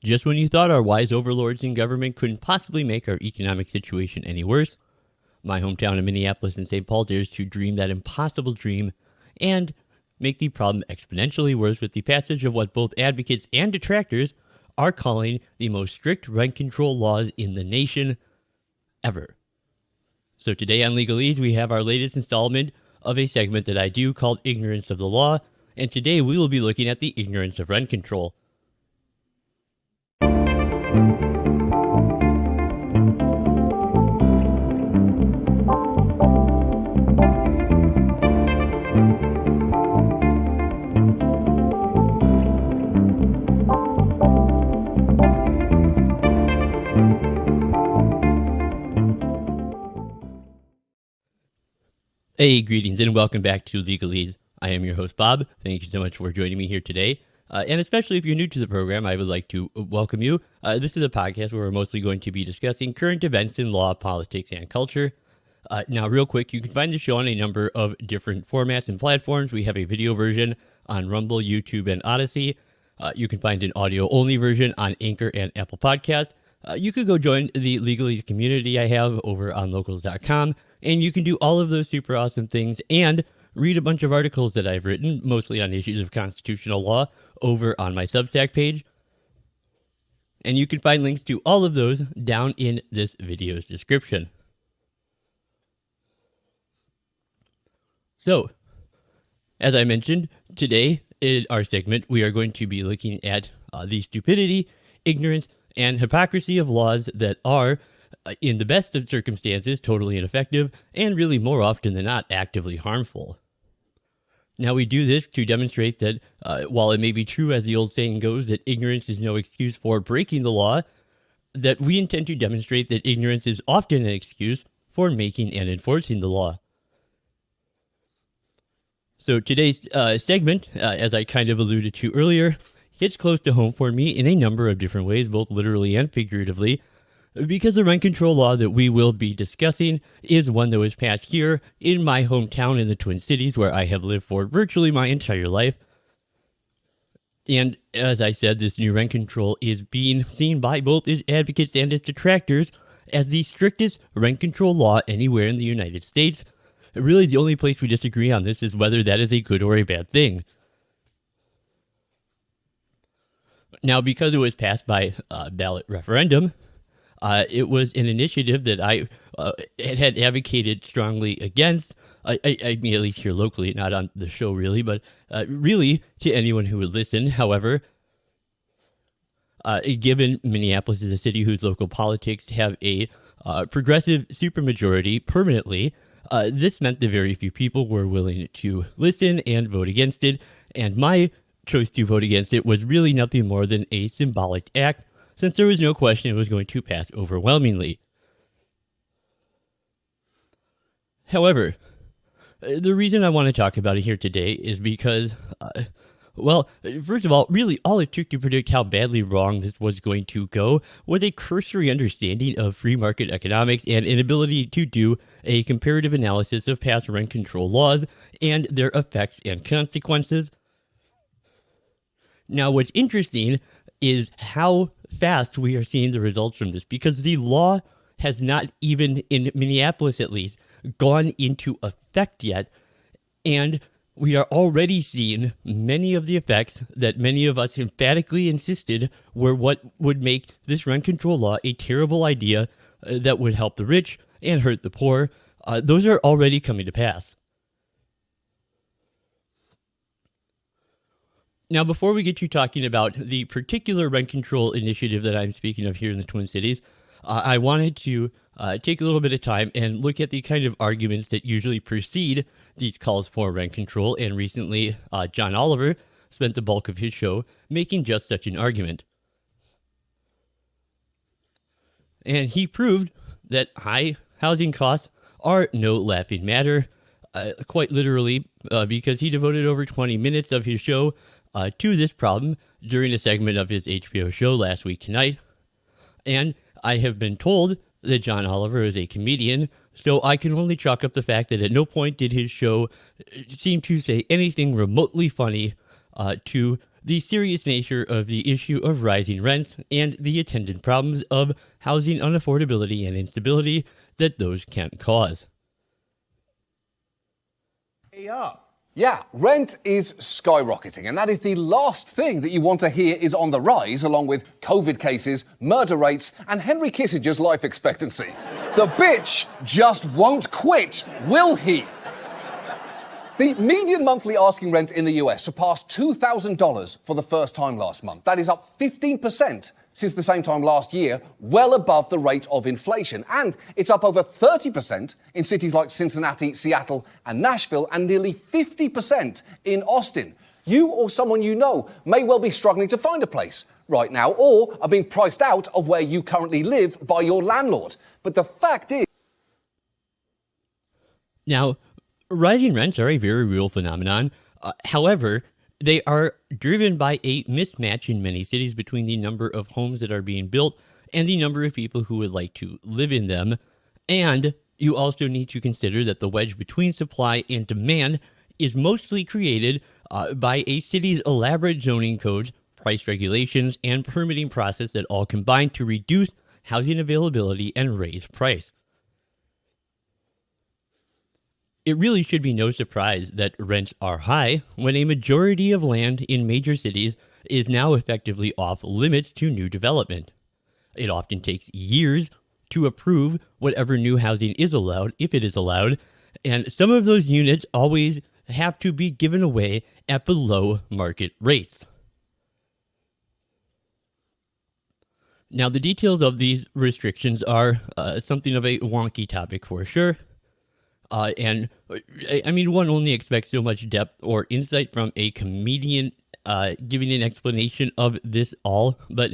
Just when you thought our wise overlords in government couldn't possibly make our economic situation any worse, my hometown of Minneapolis and St. Paul dares to dream that impossible dream and make the problem exponentially worse with the passage of what both advocates and detractors are calling the most strict rent control laws in the nation ever. So today on Legalese, we have our latest installment of a segment that I do called Ignorance of the Law, and today we will be looking at the ignorance of rent control. Hey, greetings and welcome back to Legalese. I am your host, Bob. Thank you so much for joining me here today. And especially if you're new to the program, I would like to welcome you. This is a podcast where we're mostly going to be discussing current events in law, politics, and culture. Now, real quick, you can find the show on a number of different formats and platforms. We have a video version on Rumble, YouTube, and Odyssey. You can find an audio-only version on Anchor and Apple Podcasts. You could go join the Legalese community I have over on locals.com, and you can do all of those super awesome things and read a bunch of articles that I've written, mostly on issues of constitutional law, over on my Substack page. And you can find links to all of those down in this video's description. So, as I mentioned, today in our segment, we are going to be looking at the stupidity, ignorance, and hypocrisy of laws that are, in the best of circumstances, totally ineffective, and really more often than not, actively harmful. Now, we do this to demonstrate that while it may be true, as the old saying goes, that ignorance is no excuse for breaking the law, that we intend to demonstrate that ignorance is often an excuse for making and enforcing the law. So today's segment, as I kind of alluded to earlier, hits close to home for me in a number of different ways, both literally and figuratively, because the rent control law that we will be discussing is one that was passed here in my hometown in the Twin Cities, where I have lived for virtually my entire life. And as I said, this new rent control is being seen by both its advocates and its detractors as the strictest rent control law anywhere in the United States. Really, the only place we disagree on this is whether that is a good or a bad thing. Now, because it was passed by ballot referendum, it was an initiative that I had advocated strongly against. I mean, at least here locally, not on the show really, but really to anyone who would listen. However, given Minneapolis is a city whose local politics have a progressive supermajority permanently, this meant that very few people were willing to listen and vote against it, and my choice to vote against it was really nothing more than a symbolic act, since there was no question it was going to pass overwhelmingly. However, the reason I want to talk about it here today is because, well, first of all, really all it took to predict how badly wrong this was going to go was a cursory understanding of free market economics and inability to do a comparative analysis of past rent control laws and their effects and consequences. Now, what's interesting is how fast we are seeing the results from this, because the law has not even, in Minneapolis at least, gone into effect yet, and we are already seeing many of the effects that many of us emphatically insisted were what would make this rent control law a terrible idea that would help the rich and hurt the poor. Those are already coming to pass. Now, before we get to talking about the particular rent control initiative that I'm speaking of here in the Twin Cities, I wanted to take a little bit of time and look at the kind of arguments that usually precede these calls for rent control. And recently, John Oliver spent the bulk of his show making just such an argument. And he proved that high housing costs are no laughing matter, quite literally, because he devoted over 20 minutes of his show to this problem during a segment of his HBO show Last Week Tonight. And I have been told that John Oliver is a comedian, so I can only chalk up the fact that at no point did his show seem to say anything remotely funny to the serious nature of the issue of rising rents and the attendant problems of housing unaffordability and instability that those can cause. Yeah, rent is skyrocketing, and that is the last thing that you want to hear is on the rise, along with COVID cases, murder rates, and Henry Kissinger's life expectancy. The bitch just won't quit, will he? The median monthly asking rent in the US surpassed $2,000 for the first time last month. That is up 15% since the same time last year, well above the rate of inflation. And it's up over 30% in cities like Cincinnati, Seattle, and Nashville, and nearly 50% in Austin. You or someone you know may well be struggling to find a place right now, or are being priced out of where you currently live by your landlord. But the fact is... Now, rising rents are a very real phenomenon. However, they are driven by a mismatch in many cities between the number of homes that are being built and the number of people who would like to live in them. And you also need to consider that the wedge between supply and demand is mostly created by a city's elaborate zoning codes, price regulations, and permitting process that all combine to reduce housing availability and raise price. It really should be no surprise that rents are high when a majority of land in major cities is now effectively off limits to new development. It often takes years to approve whatever new housing is allowed, if it is allowed, and some of those units always have to be given away at below market rates. Now, the details of these restrictions are something of a wonky topic for sure. And I mean, one only expects so much depth or insight from a comedian giving an explanation of this all. But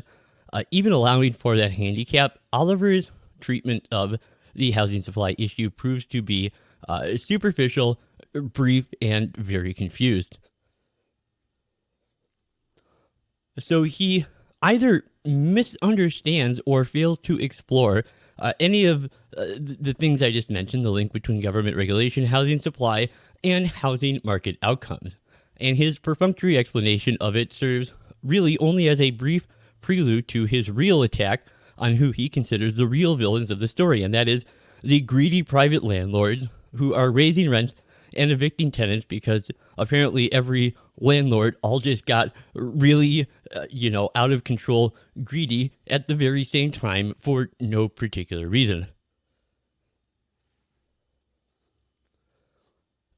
even allowing for that handicap, Oliver's treatment of the housing supply issue proves to be superficial, brief, and very confused. So he either misunderstands or fails to explore any of the things I just mentioned, the link between government regulation, housing supply, and housing market outcomes. And his perfunctory explanation of it serves really only as a brief prelude to his real attack on who he considers the real villains of the story, and that is the greedy private landlords who are raising rents and evicting tenants because apparently every landlord all just got really, out of control, greedy at the very same time for no particular reason.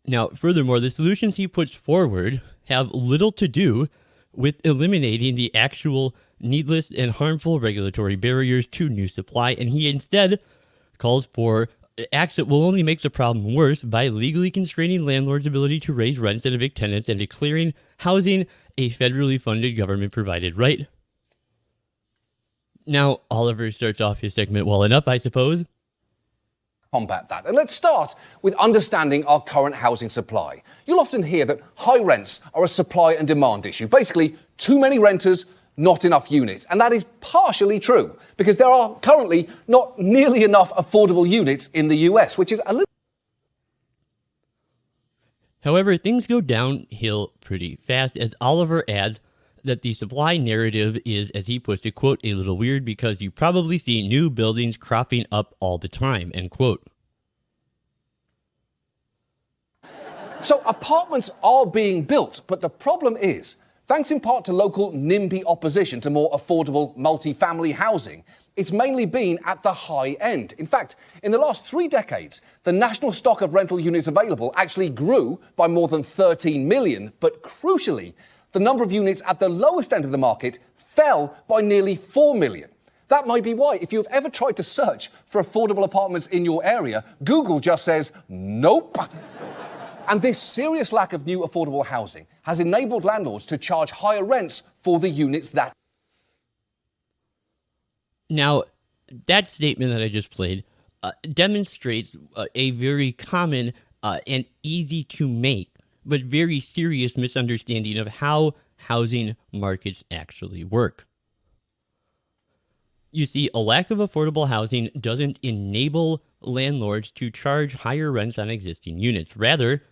Now, furthermore, the solutions he puts forward have little to do with eliminating the actual needless and harmful regulatory barriers to new supply, and he instead calls for acts that will only make the problem worse by legally constraining landlords' ability to raise rents and evict tenants and declaring housing a federally funded government-provided right. Now, Oliver starts off his segment well enough, I suppose. Combat that. And let's start with understanding our current housing supply. You'll often hear that high rents are a supply and demand issue. Basically, too many renters, not enough units. And that is partially true, because there are currently not nearly enough affordable units in the US, which is a little... However, things go downhill pretty fast as Oliver adds that the supply narrative is, as he puts it, quote, a little weird because you probably see new buildings cropping up all the time, end quote. So apartments are being built, but the problem is, thanks in part to local NIMBY opposition to more affordable multi-family housing, it's mainly been at the high end. In fact, in the last 3 decades, the national stock of rental units available actually grew by more than 13 million, but crucially, the number of units at the lowest end of the market fell by nearly 4 million. That might be why, if you've ever tried to search for affordable apartments in your area, Google just says, nope. And this serious lack of new affordable housing has enabled landlords to charge higher rents for the units that... Now, that statement that I just played demonstrates a very common and easy to make, but very serious misunderstanding of how housing markets actually work. You see, a lack of affordable housing doesn't enable landlords to charge higher rents on existing units. Rather,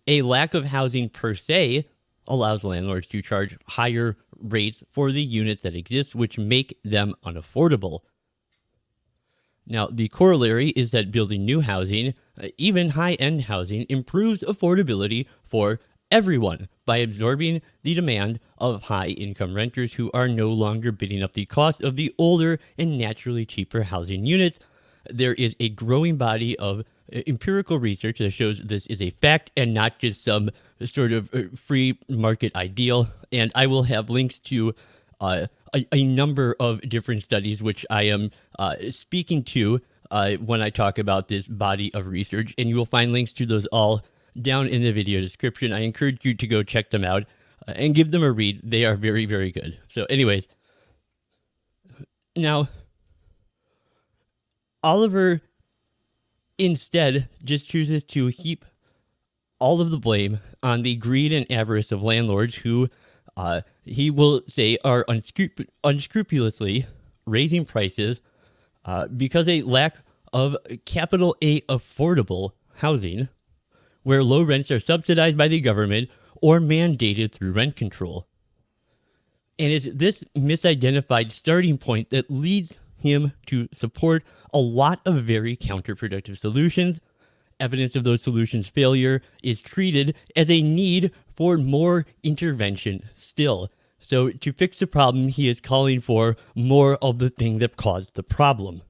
a lack of housing per se allows landlords to charge higher rates for the units that exist, which make them unaffordable. Now, the corollary is that building new housing, even high-end housing, improves affordability for everyone by absorbing the demand of high-income renters who are no longer bidding up the cost of the older and naturally cheaper housing units. There is a growing body of empirical research that shows this is a fact and not just some sort of free market ideal. And I will have links to a number of different studies which I am speaking to when I talk about this body of research. And you will find links to those all down in the video description. I encourage you to go check them out and give them a read. They are very, very good. So anyways, now Oliver instead just chooses to heap all of the blame on the greed and avarice of landlords who he will say are unscrupulously raising prices because a lack of capital A affordable housing where low rents are subsidized by the government or mandated through rent control. And it's this misidentified starting point that leads him to support a lot of very counterproductive solutions. Evidence of those solutions' failure is treated as a need for more intervention still. So to fix the problem, he is calling for more of the thing that caused the problem.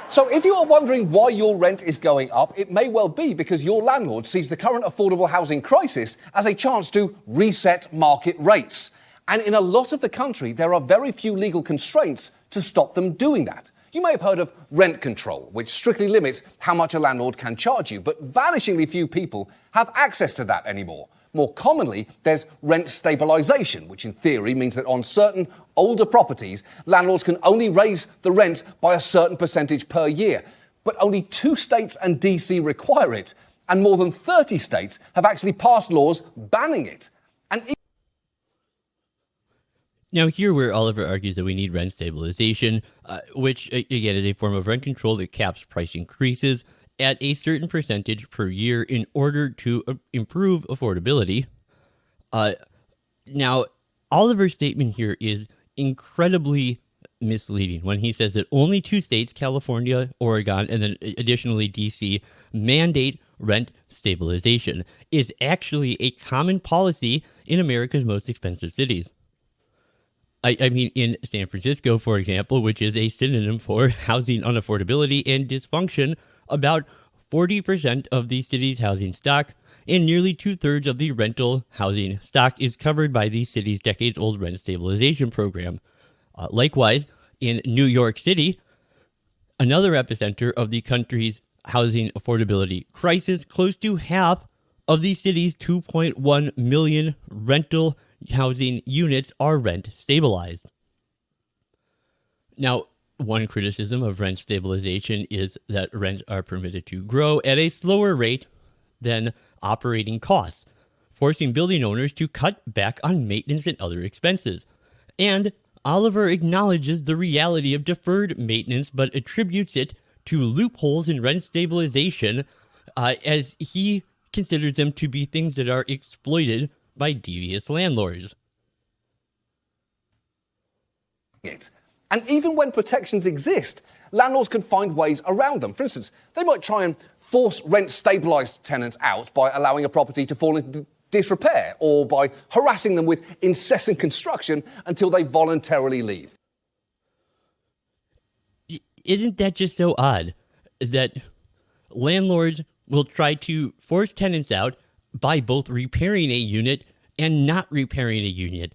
So if you are wondering why your rent is going up, it may well be because your landlord sees the current affordable housing crisis as a chance to reset market rates. And in a lot of the country, there are very few legal constraints to stop them doing that. You may have heard of rent control, which strictly limits how much a landlord can charge you, but vanishingly few people have access to that anymore. More commonly, there's rent stabilisation, which in theory means that on certain older properties, landlords can only raise the rent by a certain percentage per year. But only 2 states and DC require it, and more than 30 states have actually passed laws banning it. And now, here where Oliver argues that we need rent stabilization, which, again, is a form of rent control that caps price increases at a certain percentage per year in order to improve affordability. Now, Oliver's statement here is incredibly misleading when he says that only 2 states, California, Oregon, and then additionally DC, mandate rent stabilization. Is actually a common policy in America's most expensive cities. I mean, in San Francisco, for example, which is a synonym for housing unaffordability and dysfunction, about 40% of the city's housing stock and nearly 2/3 of the rental housing stock is covered by the city's decades-old rent stabilization program. Likewise, in New York City, another epicenter of the country's housing affordability crisis, close to half of the city's 2.1 million rental housing units are rent stabilized. Now, one criticism of rent stabilization is that rents are permitted to grow at a slower rate than operating costs, forcing building owners to cut back on maintenance and other expenses. And Oliver acknowledges the reality of deferred maintenance, but attributes it to loopholes in rent stabilization, as he considers them to be things that are exploited by devious landlords. And even when protections exist, landlords can find ways around them. For instance, they might try and force rent-stabilised tenants out by allowing a property to fall into disrepair or by harassing them with incessant construction until they voluntarily leave. Isn't that just so odd that landlords will try to force tenants out by both repairing a unit and not repairing a unit?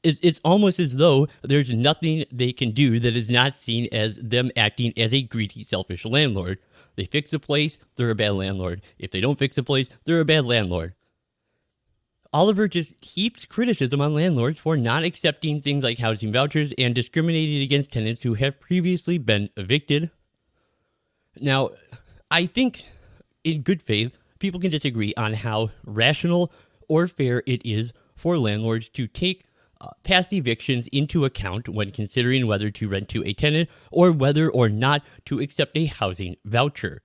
It's almost as though there's nothing they can do that is not seen as them acting as a greedy, selfish landlord. They fix a place, they're a bad landlord. If they don't fix a place, they're a bad landlord. Oliver just heaps criticism on landlords for not accepting things like housing vouchers and discriminating against tenants who have previously been evicted. Now, I think in good faith, people can disagree on how rational or fair it is for landlords to take past evictions into account when considering whether to rent to a tenant or whether or not to accept a housing voucher.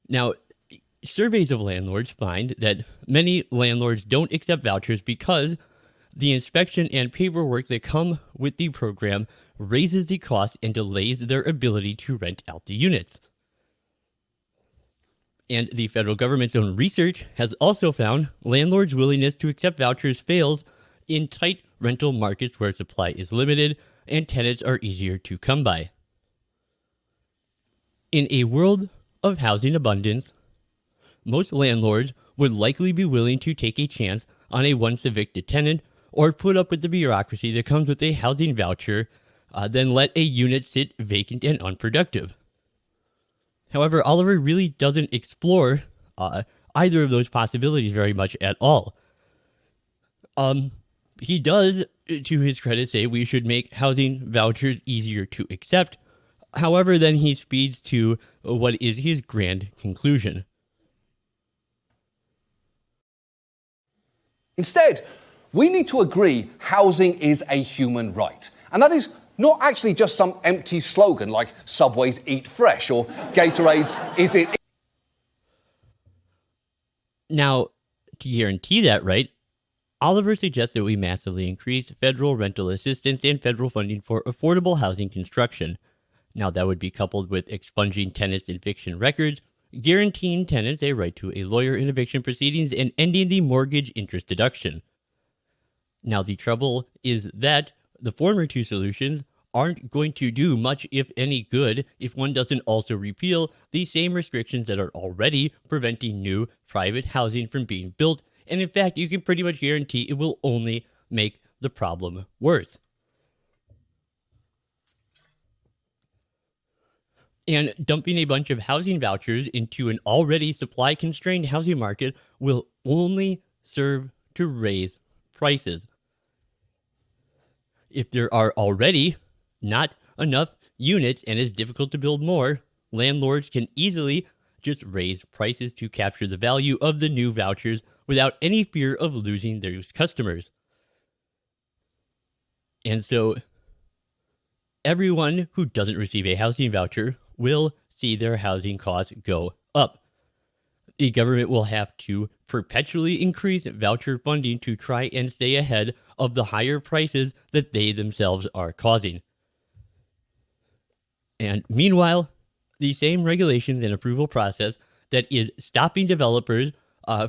Now, Surveys of landlords find that many landlords don't accept vouchers because the inspection and paperwork that come with the program raises the cost and delays their ability to rent out the units. And the federal government's own research has also found landlords' willingness to accept vouchers fails in tight rental markets where supply is limited and tenants are easier to come by. In a world of housing abundance, most landlords would likely be willing to take a chance on a once evicted tenant or put up with the bureaucracy that comes with a housing voucher than let a unit sit vacant and unproductive. However, Oliver really doesn't explore either of those possibilities very much at all. He does, to his credit, say we should make housing vouchers easier to accept. However, then he speeds to what is his grand conclusion. Instead, we need to agree housing is a human right. And that is not actually just some empty slogan like Subway's Eat Fresh or Gatorade's Is It... Now, to guarantee that right, Oliver suggests that we massively increase federal rental assistance and federal funding for affordable housing construction. Now, that would be coupled with expunging tenants' eviction records, guaranteeing tenants a right to a lawyer in eviction proceedings, and ending the mortgage interest deduction. Now, the trouble is that the former two solutions aren't going to do much, if any, good if one doesn't also repeal the same restrictions that are already preventing new private housing from being built. And in fact, you can pretty much guarantee it will only make the problem worse. And dumping a bunch of housing vouchers into an already supply-constrained housing market will only serve to raise prices. If there are already not enough units and it's difficult to build more, landlords can easily just raise prices to capture the value of the new vouchers without any fear of losing those customers. And so everyone who doesn't receive a housing voucher will see their housing costs go up. The government will have to perpetually increase voucher funding to try and stay ahead of the higher prices that they themselves are causing. And meanwhile, the same regulations and approval process that is stopping developers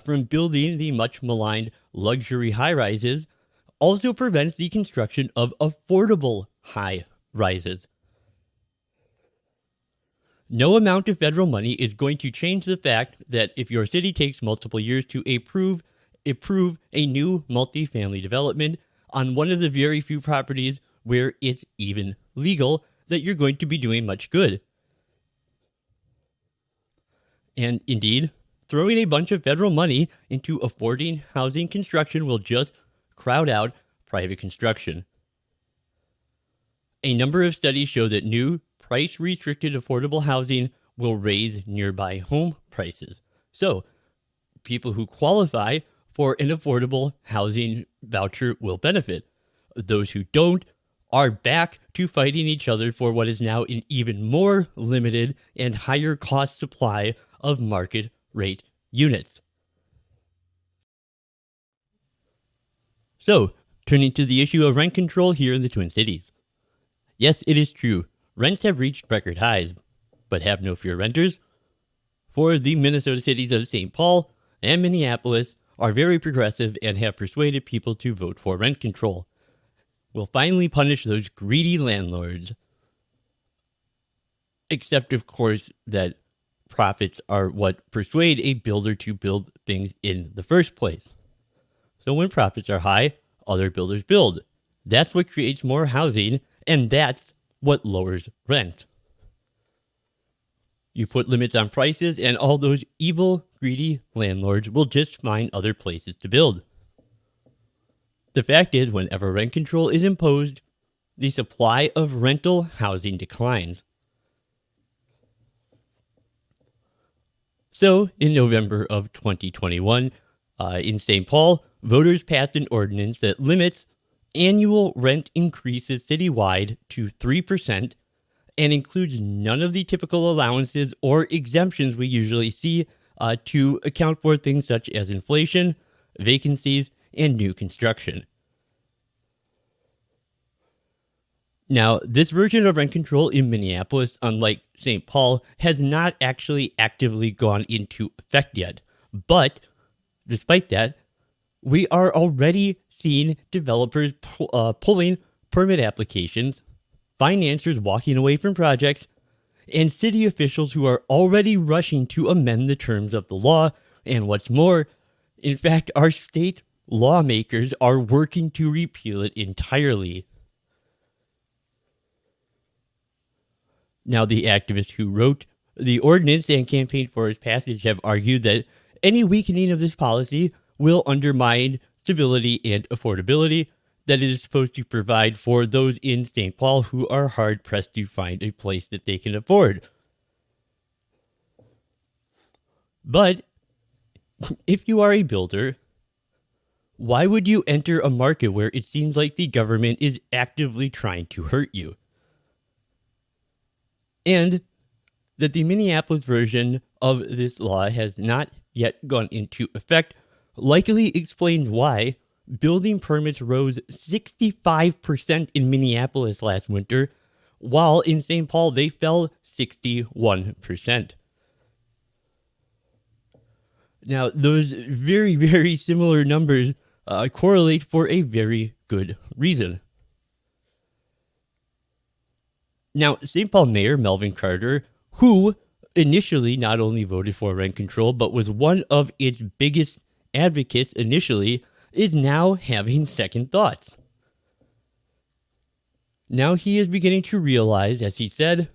from building the much maligned luxury high-rises also prevents the construction of affordable high-rises. No amount of federal money is going to change the fact that if your city takes multiple years to approve a new multifamily development on one of the very few properties where it's even legal, that you're going to be doing much good. And indeed, throwing a bunch of federal money into affording housing construction will just crowd out private construction. A number of studies show that new price-restricted affordable housing will raise nearby home prices. So, people who qualify for an affordable housing voucher will benefit. Those who don't are back to fighting each other for what is now an even more limited and higher cost supply of market rate units. So, turning to the issue of rent control here in the Twin Cities. Yes, it is true. Rents have reached record highs, but have no fear, renters. For the Minnesota cities of St. Paul and Minneapolis are very progressive and have persuaded people to vote for rent control. We'll finally punish those greedy landlords. Except, of course, that profits are what persuade a builder to build things in the first place. So when profits are high, other builders build. That's what creates more housing, and that's what lowers rent. You put limits on prices, and all those evil, greedy landlords will just find other places to build. The fact is, whenever rent control is imposed, the supply of rental housing declines. So, in November of 2021, in St. Paul, voters passed an ordinance that limits annual rent increases citywide to 3% and includes none of the typical allowances or exemptions we usually see to account for things such as inflation, vacancies, and new construction. Now, this version of rent control in Minneapolis, unlike St. Paul, has not actually actively gone into effect yet. But despite that, we are already seeing developers pulling permit applications, financiers walking away from projects, and city officials who are already rushing to amend the terms of the law. And what's more, in fact, our state lawmakers are working to repeal it entirely. Now, the activists who wrote the ordinance and campaigned for its passage have argued that any weakening of this policy will undermine stability and affordability that it is supposed to provide for those in St. Paul who are hard pressed to find a place that they can afford. But if you are a builder, why would you enter a market where it seems like the government is actively trying to hurt you? And that the Minneapolis version of this law has not yet gone into effect likely explains why building permits rose 65% in Minneapolis last winter, while in St. Paul they fell 61%. Now, those very, very similar numbers correlate for a very good reason. Now, St. Paul Mayor Melvin Carter, who initially not only voted for rent control, but was one of its biggest advocates initially, is now having second thoughts. Now he is beginning to realize, as he said,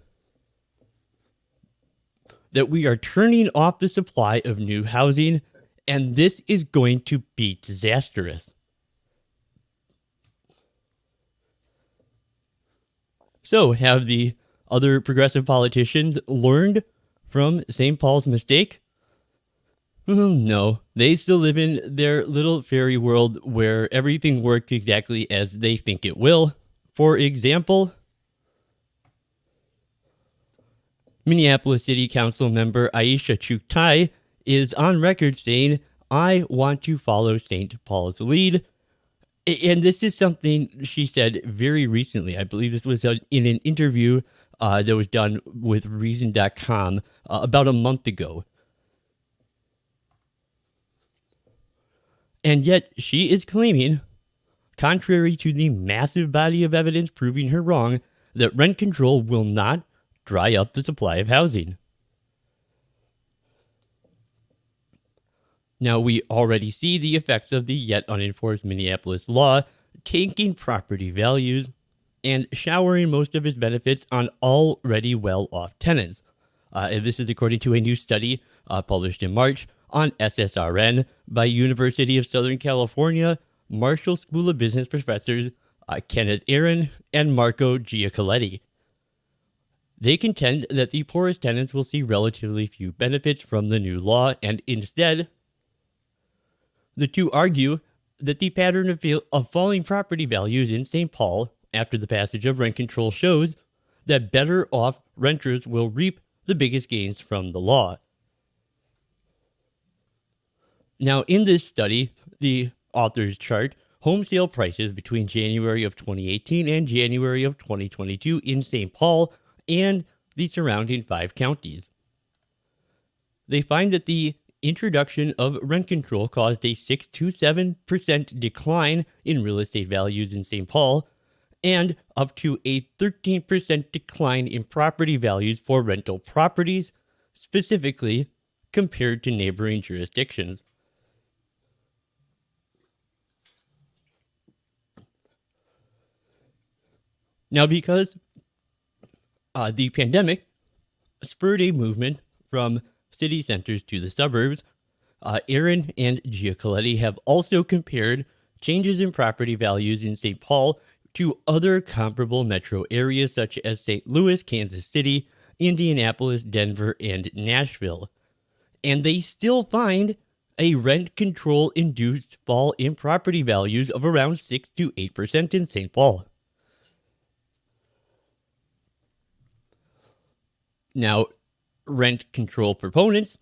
that we are turning off the supply of new housing, and this is going to be disastrous. So, have the other progressive politicians learned from St. Paul's mistake? No, they still live in their little fairy world where everything works exactly as they think it will. For example, Minneapolis City Council member Aisha Chuktai is on record saying, "I want to follow St. Paul's lead." And this is something she said very recently. I believe this was in an interview that was done with Reason.com about a month ago. And yet she is claiming, contrary to the massive body of evidence proving her wrong, that rent control will not dry up the supply of housing. Now, we already see the effects of the yet unenforced Minneapolis law tanking property values and showering most of its benefits on already well-off tenants. And this is according to a new study published in March on SSRN by University of Southern California Marshall School of Business professors Kenneth Aaron and Marco Giacoletti. They contend that the poorest tenants will see relatively few benefits from the new law, and instead, the two argue that the pattern of falling property values in St. Paul after the passage of rent control shows that better off renters will reap the biggest gains from the law. Now, in this study, the authors chart home sale prices between January of 2018 and January of 2022 in St. Paul and the surrounding 5 counties. They find that the introduction of rent control caused a 6 to 7% decline in real estate values in St. Paul and up to a 13% decline in property values for rental properties, specifically compared to neighboring jurisdictions. Now, because the pandemic spurred a movement from city centers to the suburbs, Aaron and Giacoletti have also compared changes in property values in St. Paul to other comparable metro areas such as St. Louis, Kansas City, Indianapolis, Denver, and Nashville. And they still find a rent control induced fall in property values of around 6 to 8% in St. Paul. Now, rent control proponents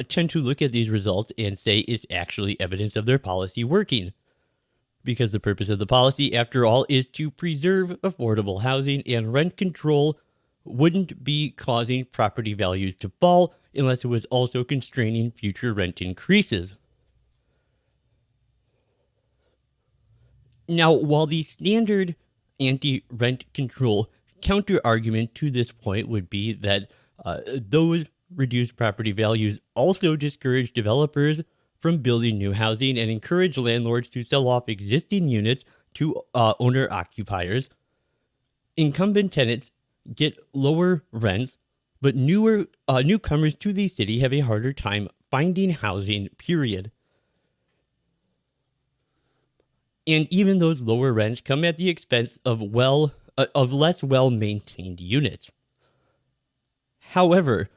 tend to look at these results and say it's actually evidence of their policy working. Because the purpose of the policy, after all, is to preserve affordable housing, and rent control wouldn't be causing property values to fall unless it was also constraining future rent increases. Now, while the standard anti-rent control counter-argument to this point would be that those reduced property values also discourage developers from building new housing and encourage landlords to sell off existing units to owner-occupiers, incumbent tenants get lower rents, but newcomers to the city have a harder time finding housing, period. And even those lower rents come at the expense of less well-maintained units. However,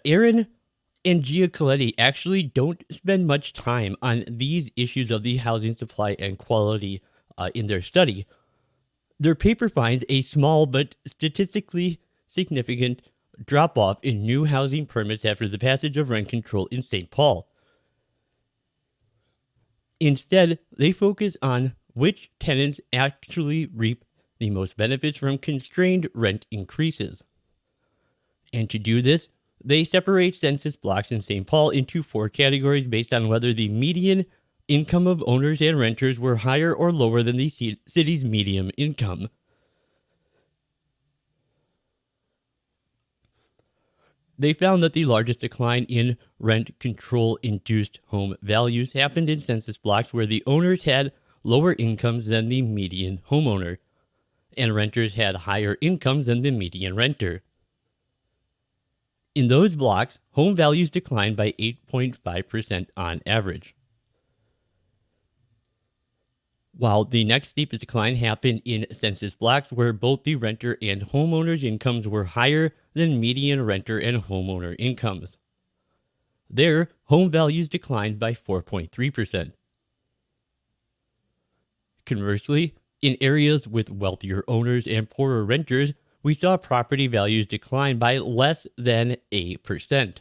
Aaron and Giacoletti actually don't spend much time on these issues of the housing supply and quality in their study. Their paper finds a small but statistically significant drop-off in new housing permits after the passage of rent control in St. Paul. Instead, they focus on which tenants actually reap the most benefits from constrained rent increases. And to do this, they separate census blocks in St. Paul into 4 categories based on whether the median income of owners and renters were higher or lower than the city's median income. They found that the largest decline in rent control-induced home values happened in census blocks where the owners had lower incomes than the median homeowner, and renters had higher incomes than the median renter. In those blocks, home values declined by 8.5% on average. While the next steepest decline happened in census blocks where both the renter and homeowner's incomes were higher than median renter and homeowner incomes. There, home values declined by 4.3%. Conversely, in areas with wealthier owners and poorer renters, we saw property values decline by less than 8%.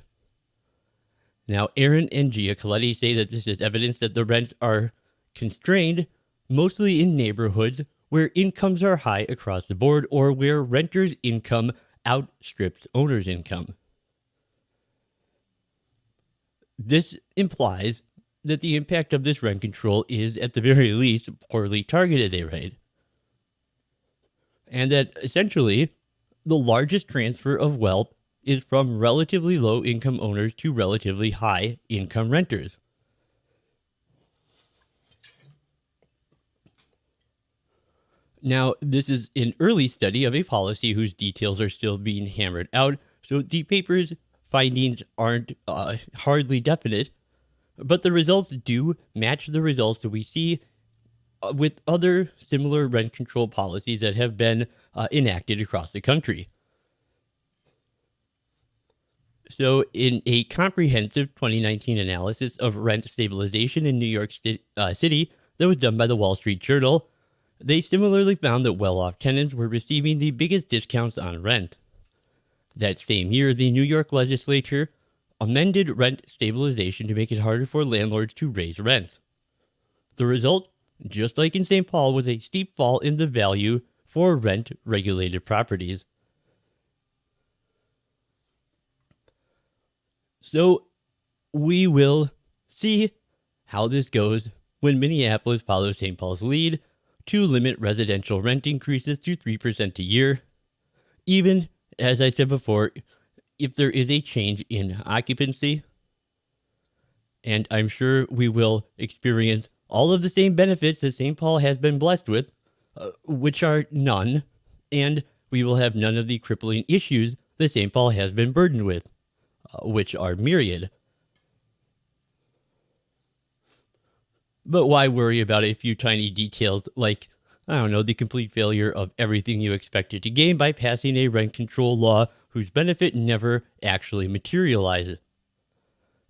Now, Aaron and Giacoletti say that this is evidence that the rents are constrained mostly in neighborhoods where incomes are high across the board or where renters' income outstrips owners' income. This implies that the impact of this rent control is, at the very least, poorly targeted, they write. And that, essentially, the largest transfer of wealth is from relatively low-income owners to relatively high-income renters. Now, this is an early study of a policy whose details are still being hammered out, so the paper's findings aren't hardly definite, but the results do match the results that we see with other similar rent control policies that have been enacted across the country. So, in a comprehensive 2019 analysis of rent stabilization in New York City that was done by the Wall Street Journal, they similarly found that well-off tenants were receiving the biggest discounts on rent. That same year, the New York legislature amended rent stabilization to make it harder for landlords to raise rents. The result, just like in St. Paul, was a steep fall in the value for rent-regulated properties. So, we will see how this goes when Minneapolis follows St. Paul's lead to limit residential rent increases to 3% a year, even, as I said before, if there is a change in occupancy. And I'm sure we will experience all of the same benefits that St. Paul has been blessed with, which are none, and we will have none of the crippling issues that St. Paul has been burdened with, which are myriad. But why worry about a few tiny details like, the complete failure of everything you expected to gain by passing a rent control law whose benefit never actually materializes?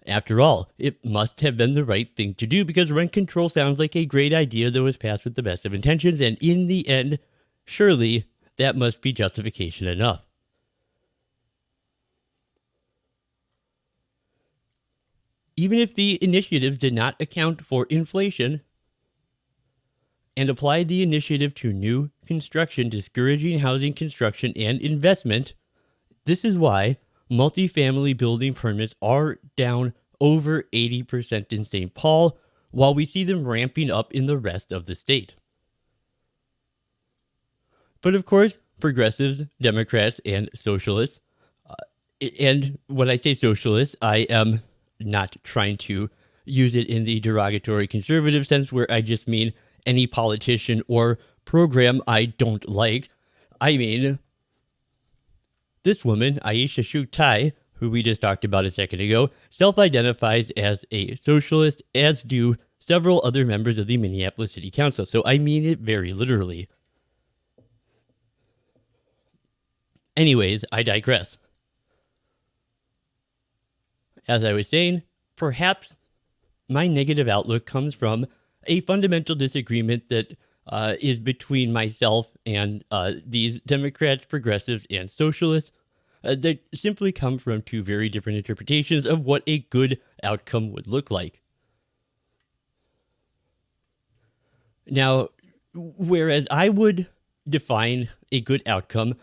After all, it must have been the right thing to do because rent control sounds like a great idea that was passed with the best of intentions, and in the end, surely that must be justification enough. even if the initiatives did not account for inflation, and applied the initiative to new construction, discouraging housing construction and investment. This is why multifamily building permits are down over 80% in St. Paul, while we see them ramping up in the rest of the state. But of course, progressives, Democrats, and socialists, and when I say socialists, I am not trying to use it in the derogatory conservative sense where I just mean any politician or program I don't like. I mean, this woman, Aisha Shutai, who we just talked about a second ago, self-identifies as a socialist, as do several other members of the Minneapolis City Council. So I mean it very literally. Anyways, I digress. As I was saying, perhaps my negative outlook comes from a fundamental disagreement that is between myself and these Democrats, progressives, and socialists that simply come from two very different interpretations of what a good outcome would look like. Now, whereas I would define a good outcome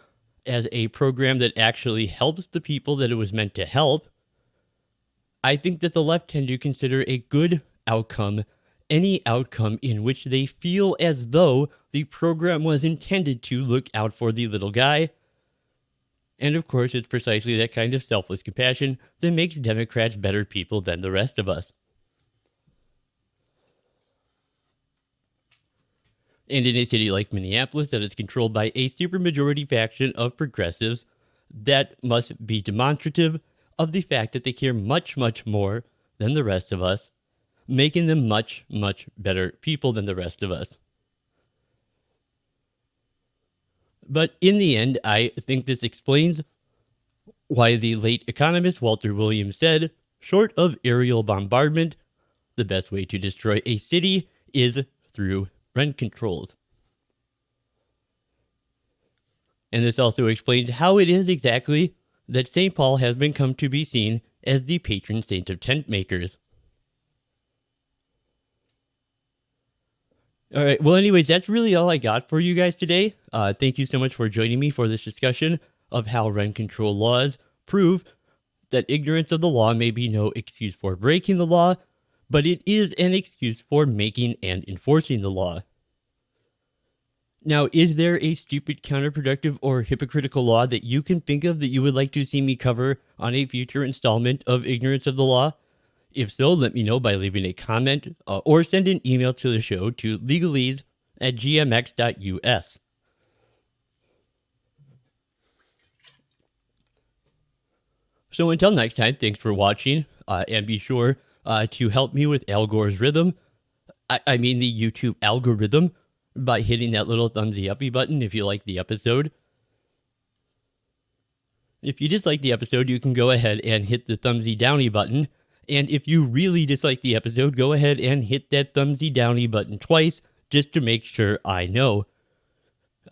as a program that actually helps the people that it was meant to help, I think that the left tend to consider a good outcome any outcome in which they feel as though the program was intended to look out for the little guy. And of course, it's precisely that kind of selfless compassion that makes Democrats better people than the rest of us. And in a city like Minneapolis that is controlled by a supermajority faction of progressives, that must be demonstrative of the fact that they care much, much more than the rest of us, making them much, much better people than the rest of us. But in the end, I think this explains why the late economist Walter Williams said, short of aerial bombardment, the best way to destroy a city is through rent controls. And this also explains how it is exactly that St. Paul has been come to be seen as the patron saint of tent makers. All right. Well, anyways, that's really all I got for you guys today. Thank you so much for joining me for this discussion of how rent control laws prove that ignorance of the law may be no excuse for breaking the law, but it is an excuse for making and enforcing the law. Now, is there a stupid, counterproductive, or hypocritical law that you can think of that you would like to see me cover on a future installment of Ignorance of the Law? If so, let me know by leaving a comment or send an email to the show to legalese@gmx.us. So until next time, thanks for watching, and be sure to help me with Al Gore's rhythm. I mean the YouTube algorithm by hitting that little thumbsy uppy button if you like the episode. If you dislike the episode, you can go ahead and hit the thumbsy downy button. And if you really dislike the episode, go ahead and hit that thumbsy downy button twice just to make sure I know.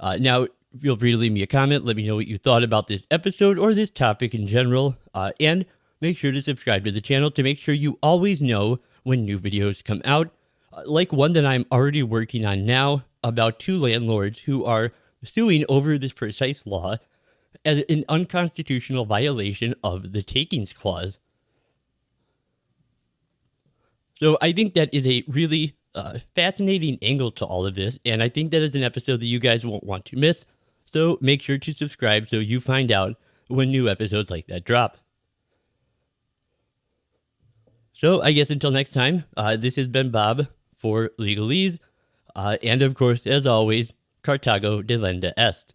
Now, feel free to leave me a comment. Let me know what you thought about this episode or this topic in general. And make sure to subscribe to the channel to make sure you always know when new videos come out. Like one that I'm already working on now about two landlords who are suing over this precise law as an unconstitutional violation of the takings clause. So I think that is a really fascinating angle to all of this, and I think that is an episode that you guys won't want to miss. So make sure to subscribe so you find out when new episodes like that drop. So I guess until next time, this has been Bob for Legalese, and of course, as always, Cartago delenda est.